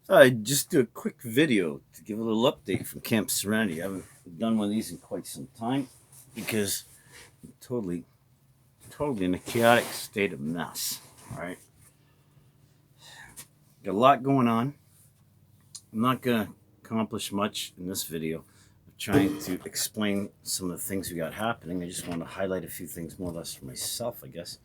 I just do a quick video to give a little update from Camp Serenity. I haven't done one of these in quite some time because I'm totally in a chaotic state of mess. All right, got a lot going on. I'm not gonna accomplish much in this video. I'm trying to explain some of the things we got happening. I just want to highlight a few things more or less for myself, I guess.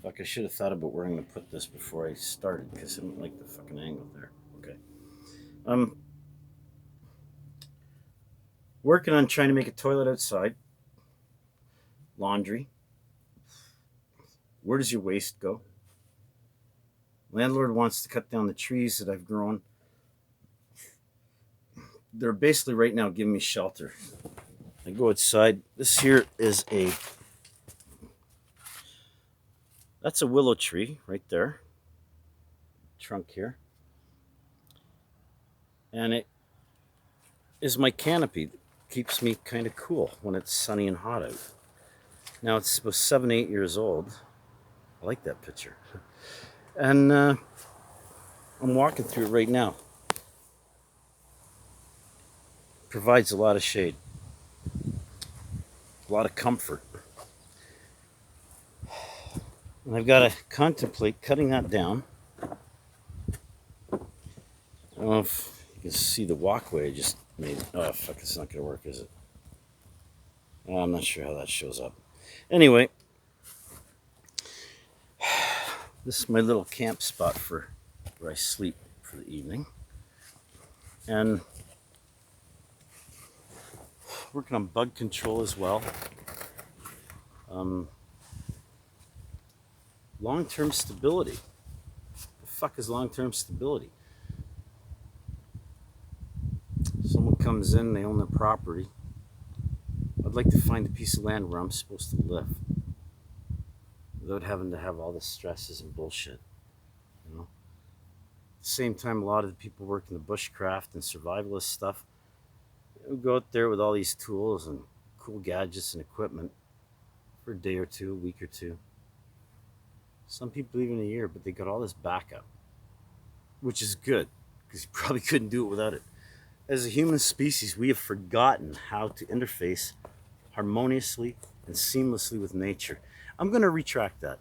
Fuck, I should have thought about where I'm gonna put this before I started because I don't like the fucking angle there. Okay. Um, Working on trying to make a toilet outside. Laundry. Where does your waste go? Landlord wants to cut down the trees that I've grown. They're basically right now giving me shelter. I go outside. This here is that's a willow tree right there. Trunk here. And it is my canopy that keeps me kind of cool when it's sunny and hot out. Now it's about 7, 8 years old. I like that picture. And I'm walking through it right now. Provides a lot of shade, a lot of comfort. And I've got to contemplate cutting that down. I don't know if you can see the walkway I just made. Oh, fuck, it's not going to work, is it? I'm not sure how that shows up. Anyway, this is my little camp spot for where I sleep for the evening. And working on bug control as well. Long-term stability. The fuck is long-term stability? Someone comes in, they own their property. I'd like to find a piece of land where I'm supposed to live without having to have all the stresses and bullshit. You know? At the same time, a lot of the people working the bushcraft and survivalist stuff go out there with all these tools and cool gadgets and equipment for a day or two, a week or two. Some people even a year, but they got all this backup, which is good because you probably couldn't do it without it. As a human species, we have forgotten how to interface harmoniously and seamlessly with nature. I'm going to retract that.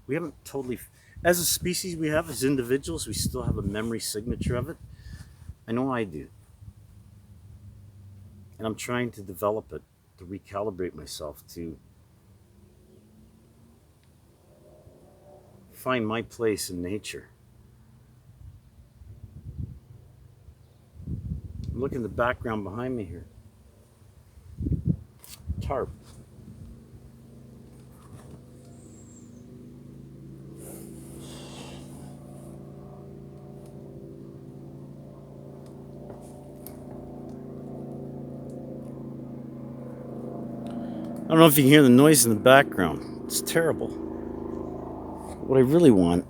We haven't totally, as a species, we have, as individuals, we still have a memory signature of it. I know I do. And I'm trying to develop it, to recalibrate myself, to find my place in nature. Look in the background behind me here. Tarp. I don't know if you can hear the noise in the background. It's terrible. What I really want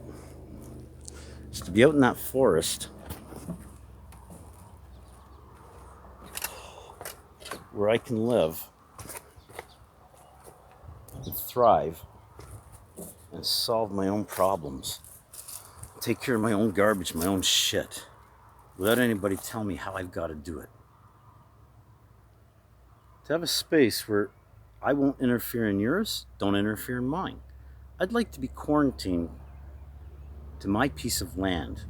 is to be out in that forest where I can live and thrive and solve my own problems, take care of my own garbage, my own shit, without anybody telling me how I've got to do it. To have a space where I won't interfere in yours, don't interfere in mine. I'd like to be quarantined to my piece of land.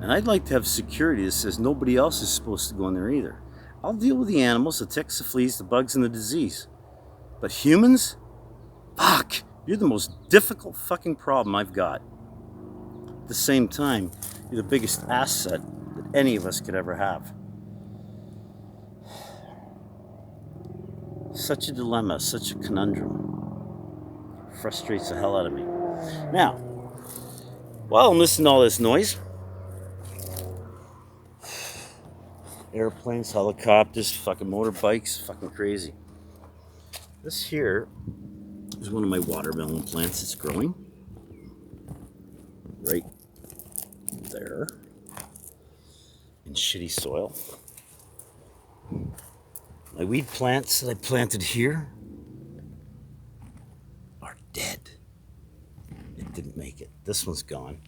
And I'd like to have security that says nobody else is supposed to go in there either. I'll deal with the animals, the ticks, the fleas, the bugs, and the disease. But humans? Fuck! You're the most difficult fucking problem I've got. At the same time, you're the biggest asset that any of us could ever have. Such a dilemma, such a conundrum. Frustrates the hell out of me. Now, while I'm listening to all this noise, airplanes, helicopters, fucking motorbikes, fucking crazy. This here is one of my watermelon plants that's growing. Right there. In shitty soil. My weed plants that I planted here are dead. It didn't make it. This one's gone.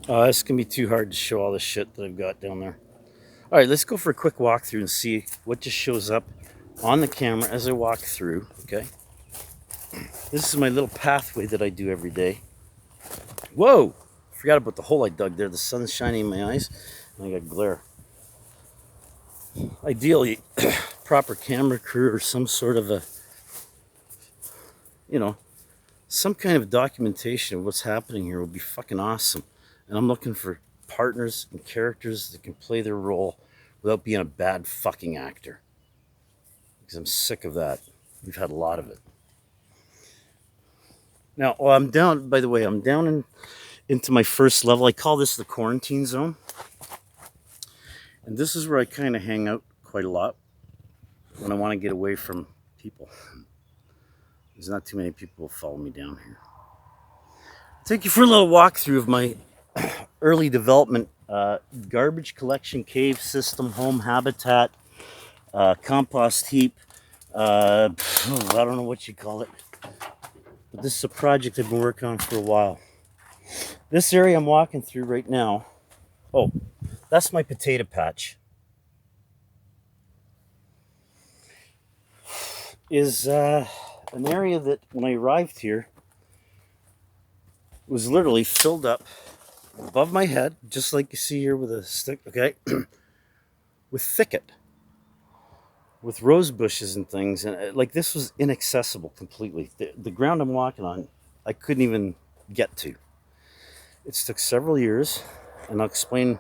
It's gonna be too hard to show all the shit that I've got down there. All right, let's go for a quick walkthrough and see what just shows up on the camera as I walk through, okay? This is my little pathway that I do every day. Whoa! Forgot about the hole I dug there. The sun's shining in my eyes and I got glare. Ideally, proper camera crew or some sort of a, you know, some kind of documentation of what's happening here would be fucking awesome. And I'm looking for partners and characters that can play their role without being a bad fucking actor. Because I'm sick of that. We've had a lot of it. Now, I'm down, by the way, I'm down into my first level. I call this the quarantine zone. And this is where I kind of hang out quite a lot when I want to get away from people. There's not too many people who follow me down here. I'll take you for a little walkthrough of my early development garbage collection cave system, home habitat, compost heap. I don't know what you call it. But this is a project I've been working on for a while. This area I'm walking through right now, oh, that's my potato patch, is an area that when I arrived here was literally filled up above my head, just like you see here with a stick, okay, with thicket, with rose bushes and things. And like this was inaccessible completely. The ground I'm walking on, I couldn't even get to. It took several years, and I'll explain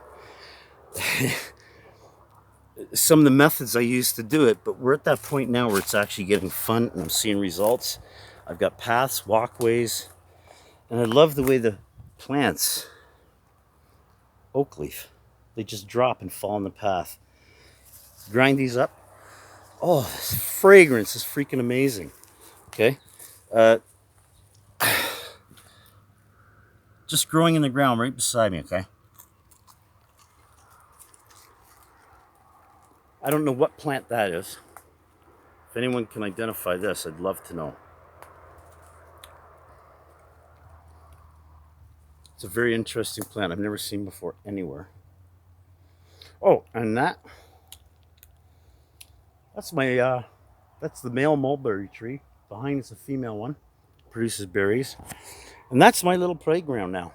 some of the methods I used to do it, but we're at that point now where it's actually getting fun and I'm seeing results. I've got paths, walkways, and I love the way the plants, oak leaf, they just drop and fall in the path. Grind these up. Oh, this fragrance is freaking amazing. Okay. Just growing in the ground right beside me, okay? I don't know what plant that is. If anyone can identify this, I'd love to know. It's a very interesting plant I've never seen before anywhere. Oh, and that's my, that's the male mulberry tree. Behind is a female one, produces berries. And that's my little playground now.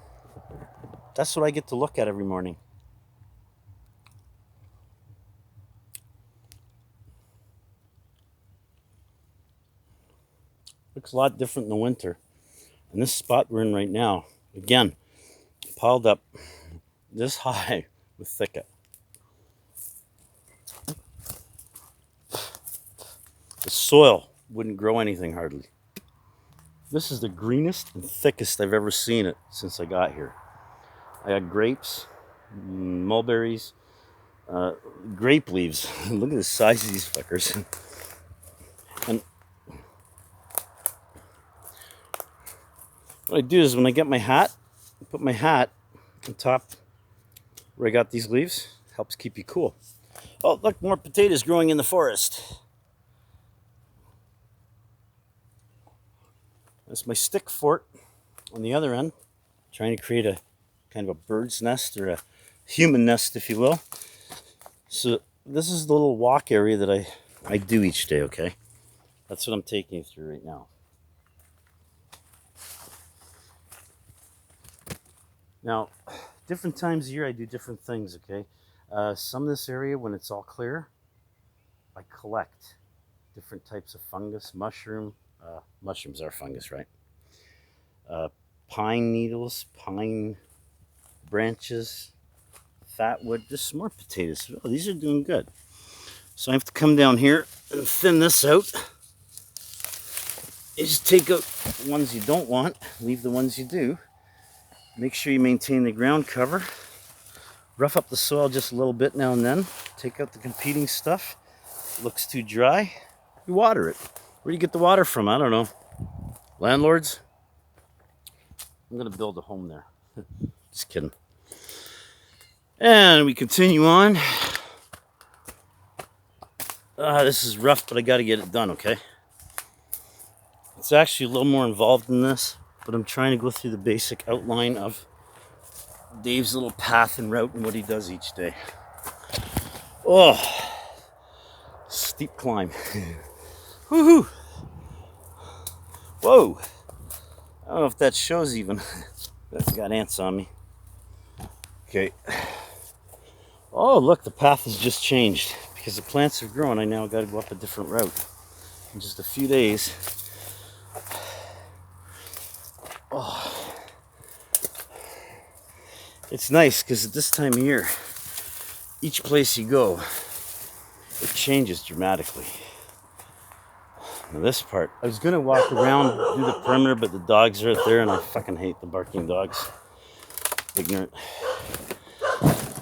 That's what I get to look at every morning. Looks a lot different in the winter. And this spot we're in right now, again, piled up this high with thicket. The soil wouldn't grow anything hardly. This is the greenest and thickest I've ever seen it since I got here. I got grapes, mulberries, grape leaves. Look at the size of these fuckers. And what I do is when I get my hat, I put my hat on top where I got these leaves. Helps keep you cool. Oh, look, more potatoes growing in the forest. That's my stick fort on the other end, trying to create a kind of a bird's nest or a human nest, if you will. So this is the little walk area that I do each day, okay? That's what I'm taking you through right now. Now, different times of year I do different things, okay? Some of this area, when it's all clear, I collect different types of fungus, mushrooms are fungus, right? Pine needles, pine branches, fat wood, just some more potatoes. Oh, these are doing good. So I have to come down here and thin this out. You just take out the ones you don't want, leave the ones you do. Make sure you maintain the ground cover. Rough up the soil just a little bit now and then. Take out the competing stuff. If it looks too dry, you water it. Where do you get the water from? I don't know. Landlords? I'm gonna build a home there. Just kidding. And we continue on. This is rough, but I gotta get it done, okay? It's actually a little more involved than this, but I'm trying to go through the basic outline of Dave's little path and route and what he does each day. Oh, steep climb. Woohoo! Whoa! I don't know if that shows even. I've got ants on me. Okay. Oh, look, the path has just changed. Because the plants have grown, I now got to go up a different route. In just a few days. Oh. It's nice because at this time of year, each place you go, it changes dramatically. Now this part, I was gonna walk around, do the perimeter, but the dogs are out there and I fucking hate the barking dogs. Ignorant.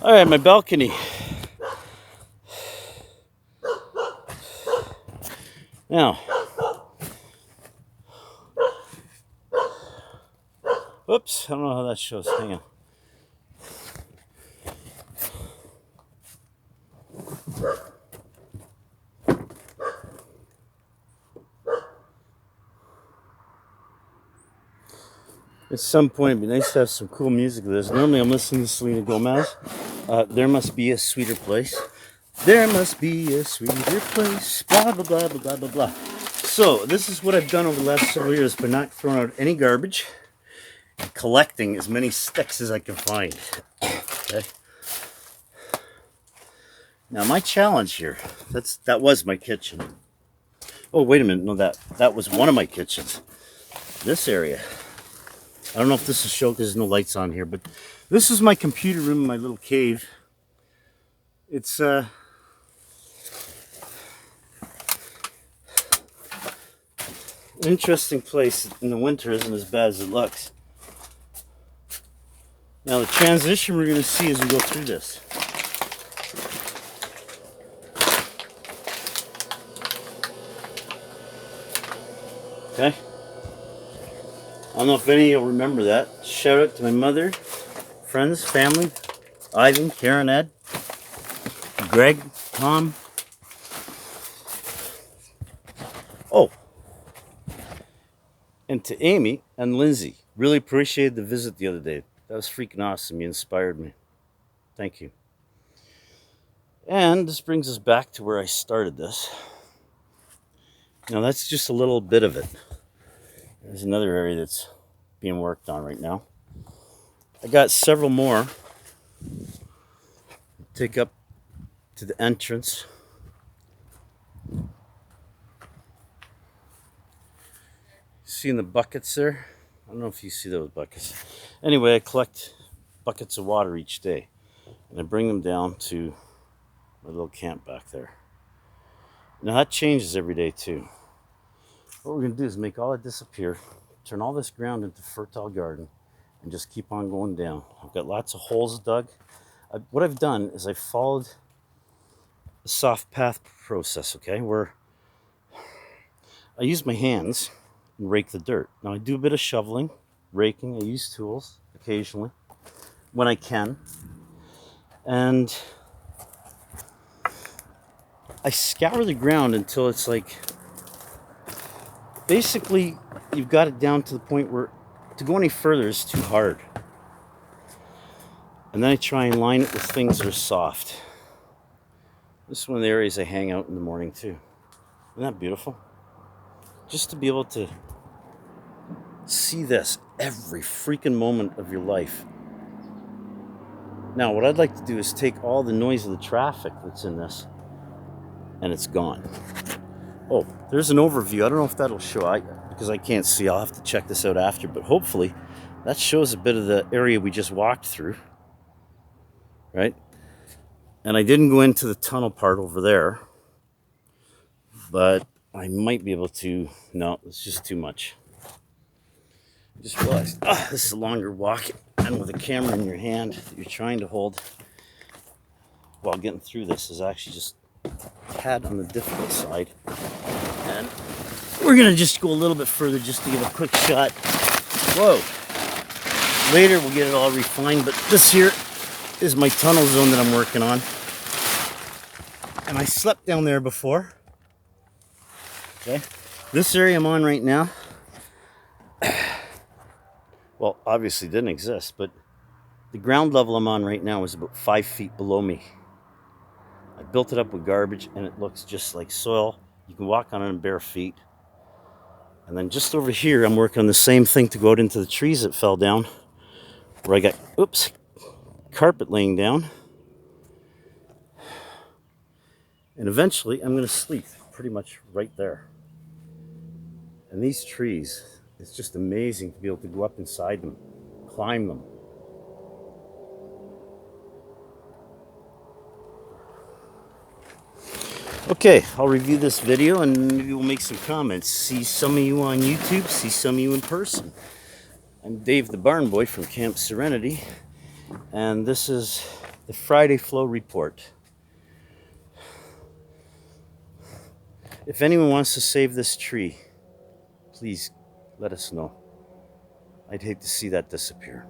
All right, my balcony. Now, whoops, I don't know how that shows. Hang on. At some point, it'd be nice to have some cool music with this. Normally, I'm listening to Selena Gomez. There must be a sweeter place. There must be a sweeter place. Blah, blah, blah, blah, blah, blah, blah. So, this is what I've done over the last several years by not throwing out any garbage and collecting as many sticks as I can find. Okay. Now, my challenge here, that was my kitchen. Oh, wait a minute. No, that was one of my kitchens. This area. I don't know if this will show because there's no lights on here, but this is my computer room in my little cave. It's an interesting place. In the winter isn't as bad as it looks. Now the transition we're going to see as we go through this. Okay. I don't know if any of you will remember that. Shout out to my mother, friends, family, Ivan, Karen, Ed, Greg, Tom. Oh, and to Amy and Lindsay. Really appreciated the visit the other day. That was freaking awesome. You inspired me. Thank you. And this brings us back to where I started this. Now that's just a little bit of it. There's another area that's being worked on right now. I got several more. Take up to the entrance. Seeing the buckets there? I don't know if you see those buckets. Anyway, I collect buckets of water each day. And I bring them down to my little camp back there. Now that changes every day too. What we're going to do is make all it disappear, turn all this ground into fertile garden, and just keep on going down. I've got lots of holes dug. What I've done is I've followed the soft path process, okay, where I use my hands and rake the dirt. Now I do a bit of shoveling, raking. I use tools occasionally when I can. And I scour the ground until it's like, basically, you've got it down to the point where to go any further is too hard. And then I try and line it with things that are soft. This is one of the areas I hang out in the morning too. Isn't that beautiful? Just to be able to see this every freaking moment of your life. Now, what I'd like to do is take all the noise of the traffic that's in this, and it's gone. Oh, there's an overview. I don't know if that'll show, because I can't see. I'll have to check this out after, but hopefully that shows a bit of the area we just walked through, right? And I didn't go into the tunnel part over there, but I might be able to. No, it's just too much. I just realized, this is a longer walk, and with a camera in your hand that you're trying to hold while getting through this is actually just a tad on the difficult side. And we're gonna just go a little bit further just to give a quick shot. Whoa. Later we'll get it all refined, but this here is my tunnel zone that I'm working on. And I slept down there before. Okay. This area I'm on right now, well, obviously didn't exist, but The ground level I'm on right now is about 5 feet below me. I built it up with garbage and it looks just like soil. You can walk on it in bare feet. And then just over here, I'm working on the same thing to go out into the trees that fell down, where I got, oops, carpet laying down. And eventually I'm going to sleep pretty much right there. And these trees, it's just amazing to be able to go up inside them, climb them. Okay, I'll review this video and maybe we'll make some comments. See some of you on YouTube, see some of you in person. I'm Dave the Barn Boy from Camp Serenity, and this is the Friday Flow Report. If anyone wants to save this tree, please let us know. I'd hate to see that disappear.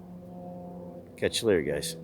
Catch you later, guys.